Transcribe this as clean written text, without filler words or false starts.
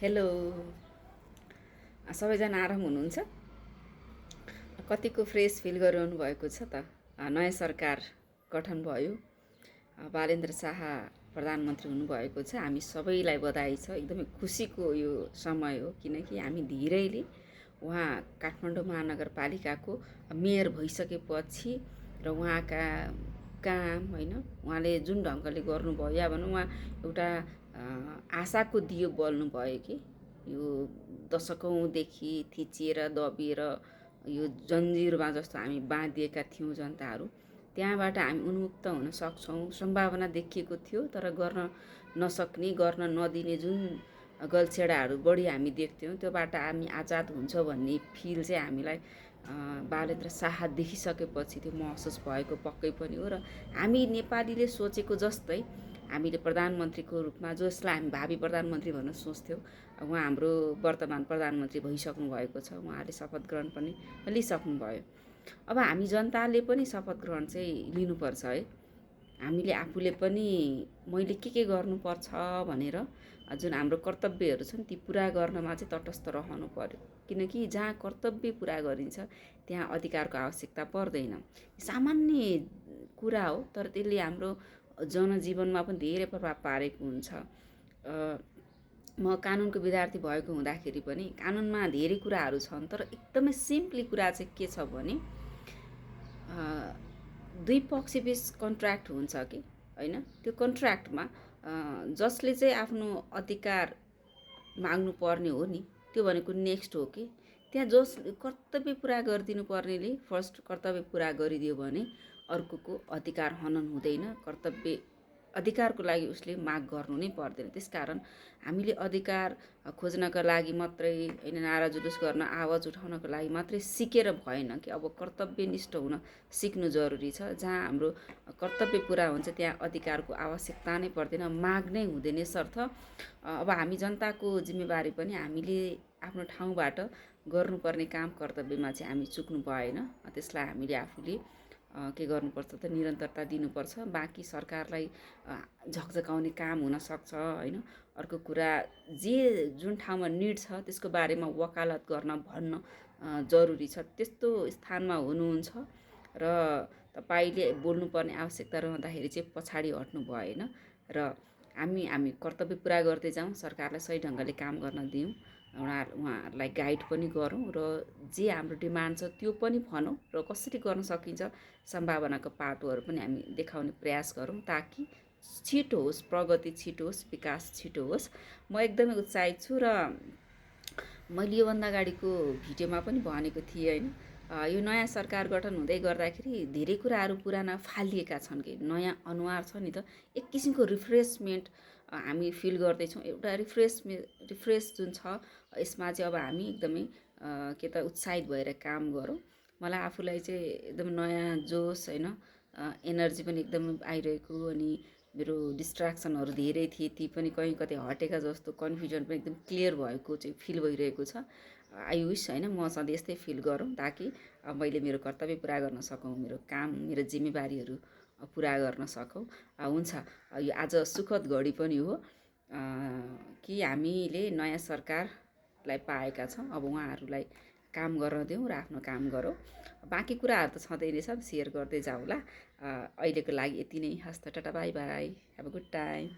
Hello, सबैजना आराम हुनुहुन्छ? कतिको फ्रेस फिल गरिरहनु भएको छ त? नयाँ सरकार गठन भयो, बालेन्द्र शाह प्रधानमन्त्री हुनुभएको छ। हामी सबैलाई बधाई छ। एकदमै खुसीको यो समय हो, किनकि हामी धेरैले उहाँ काठमाडौँ महानगरपालिकाको मेयर भइसकेपछि र उहाँका काम होइन, उहाँले जुन ढङ्गले गर्नुभयो, या भनौँ उहाँ एउटा आशाको दियो बल्नुभयो कि यो दशकौँदेखि थिचिएर दबिएर यो जन्जिरमा जस्तो हामी बाँधिएका थियौँ जनताहरू, त्यहाँबाट हामी उन्मुक्त हुन सक्छौँ। सम्भावना देखिएको थियो, तर गर्न नसक्ने, गर्न नदिने जुन गल्छेडाहरू बढी हामी देख्थ्यौँ, त्योबाट हामी आजाद हुन्छ भन्ने फिल चाहिँ हामीलाई बालेन्द्र शाह देखिसकेपछि त्यो महसुस भएको पक्कै पनि हो। र हामी नेपालीले सोचेको जस्तै हामीले प्रधानमन्त्रीको रूपमा, जसलाई हामी भावी प्रधानमन्त्री भन्न सोच्थ्यौँ, उहाँ हाम्रो वर्तमान प्रधानमन्त्री भइसक्नु भएको छ। उहाँले शपथ ग्रहण पनि लिइसक्नुभयो। अब हामी जनताले पनि शपथ ग्रहण चाहिँ लिनुपर्छ है। हामीले आफूले पनि मैले के गर्नुपर्छ भनेर जुन हाम्रो कर्तव्यहरू छन् ती पुरा गर्नमा चाहिँ तटस्थ रहनु पर्यो। किनकि जहाँ कर्तव्य पुरा गरिन्छ त्यहाँ अधिकारको आवश्यकता पर्दैन। सामान्य कुरा हो, तर त्यसले हाम्रो जनजीवनमा पनि धेरै प्रभाव पारेको हुन्छ। म कानुनको विद्यार्थी भएको हुँदाखेरि पनि कानुनमा धेरै कुराहरू छन्, तर एकदमै सिम्पली कुरा चाहिँ के छ भने दुई पक्षबीच कन्ट्र्याक्ट हुन्छ कि होइन, त्यो कन्ट्र्याक्टमा जसले चाहिँ आफ्नो अधिकार माग्नु पर्ने हो नि, त्यो भनेको नेक्स्ट हो कि त्यहाँ जस कर्तव्य पुरा गरिदिनु पर्नेले फर्स्ट कर्तव्य पुरा गरिदियो भने अर्कोको अधिकार हनन हुँदैन। अधिकारको लागि उसले माग गर्नु नै पर्दैन। त्यसकारण हामीले अधिकार खोज्नका लागि मात्रै होइन, नारा जुलुस गर्न, आवाज उठाउनको लागि मात्रै सिकेर भएन कि अब कर्तव्यनिष्ठ हुन सिक्नु जरुरी छ। जहाँ हाम्रो कर्तव्य पुरा हुन्छ त्यहाँ अधिकारको आवश्यकता नै पर्दैन, माग नै हुँदैन यसर्थ अब हामी जनताको जिम्मेवारी पनि हामीले आफ्नो ठाउँबाट गर्नुपर्ने काम कर्तव्यमा चाहिँ हामी चुक्नु भएन। त्यसलाई हामीले आफूले के गर्नुपर्छ त निरन्तरता दिनुपर्छ। बाँकी सरकारलाई झकझकाउने काम हुनसक्छ होइन। अर्को कुरा, जुन ठाउँमा निड छ त्यसको बारेमा वकालत गर्न भन्न जरुरी छ, त्यस्तो स्थानमा हुनुहुन्छ र तपाईँले बोल्नुपर्ने आवश्यकता रहँदाखेरि चाहिँ पछाडि हट्नु भएन। र हामी कर्तव्य पुरा गर्दै जाउँ, सरकारलाई सही ढङ्गले काम गर्न दिउँ, उहाँहरूलाई गाइड पनि गरौँ र जे हाम्रो डिमान्ड छ त्यो पनि भनौँ र कसरी गर्न सकिन्छ सम्भावनाको पाटोहरू पनि हामी देखाउने प्रयास गरौँ, ताकि छिटो होस्, प्रगति छिटो होस्, विकास छिटो होस्। म एकदमै उत्साहित छु र मैले योभन्दा अगाडिको भिडियोमा पनि भनेको थिएँ होइन, यो नयाँ सरकार गठन हुँदै गर्दाखेरि धेरै कुराहरू पुराना फालिएका छन् कि नयाँ अनुहार छ नि त, एक किसिमको रिफ्रेसमेन्ट हामी फिल गर्दैछौँ। एउटा रिफ्रेस जुन छ यसमा चाहिँ अब हामी एकदमै के त उत्साहित भएर काम गरौँ। मलाई आफूलाई चाहिँ एकदम नयाँ जोस होइन, एनर्जी पनि एकदम आइरहेको, अनि मेरो डिस्ट्र्याक्सनहरू धेरै थिए ती पनि कहीँ कतै हटेका जस्तो, कन्फ्युजन पनि एकदम क्लियर भएको चाहिँ फिल भइरहेको छ। आई विस होइन म सधैँ यस्तै फिल गरौँ, ताकि मैले मेरो कर्तव्य पुरा गर्न सकौँ, मेरो काम, मेरो जिम्मेवारीहरू पुरा गर्न सकौँ। हुन्छ, यो आज सुखद घडी पनि हो कि हामीले नयाँ सरकारलाई पाएका छौँ। अब उहाँहरूलाई काम गर्न दिउँ र आफ्नो काम गरौँ। बाँकी कुराहरू त छँदै नै छ, सेयर गर्दै जाउँला। अहिलेको लागि यति नै। हस्त, Tata, by by, have a good time.